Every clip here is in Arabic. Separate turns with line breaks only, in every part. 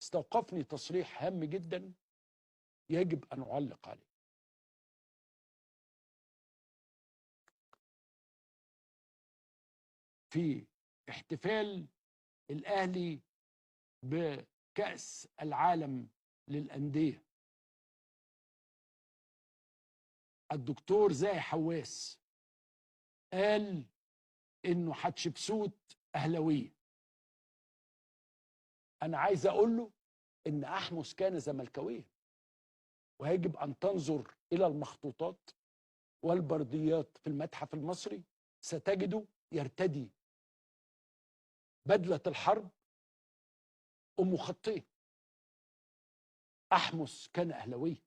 استوقفني تصريح هام جدا يجب أن أعلق عليه. في احتفال الأهلي بكأس العالم للأندية، الدكتور زاهي حواس قال إنه حتشبسوت أهلاوية. أنا عايز أقول له إن أحمس كان زملكاويا، ويجب أن تنظر إلى المخطوطات والبرديات في المتحف المصري، ستجده يرتدي بدلة الحرب أم خطين. أحمس كان أهلاوي.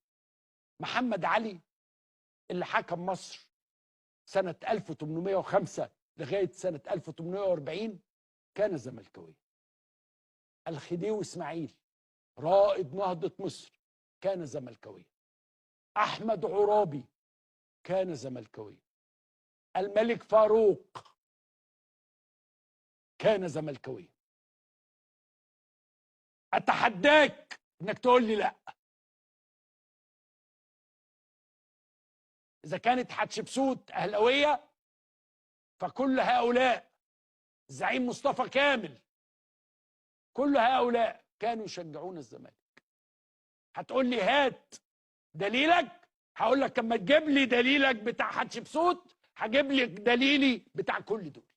محمد علي اللي حكم مصر سنة 1805 لغاية سنة 1840 كان زملكاوي. الخديوي إسماعيل رائد نهضة مصر كان زملكاوي. أحمد عرابي كان زملكاوي. الملك فاروق كان زملكاوي. أتحداك إنك تقول لي لأ. إذا كانت حتشبسوت أهلاوية فكل هؤلاء، الزعيم مصطفى كامل، كل هؤلاء كانوا يشجعون الزمالك. هتقول لي هات دليلك، هقول لك اما تجيب لي دليلك بتاع حتشبسوت هجيب لك دليلي بتاع كل دول.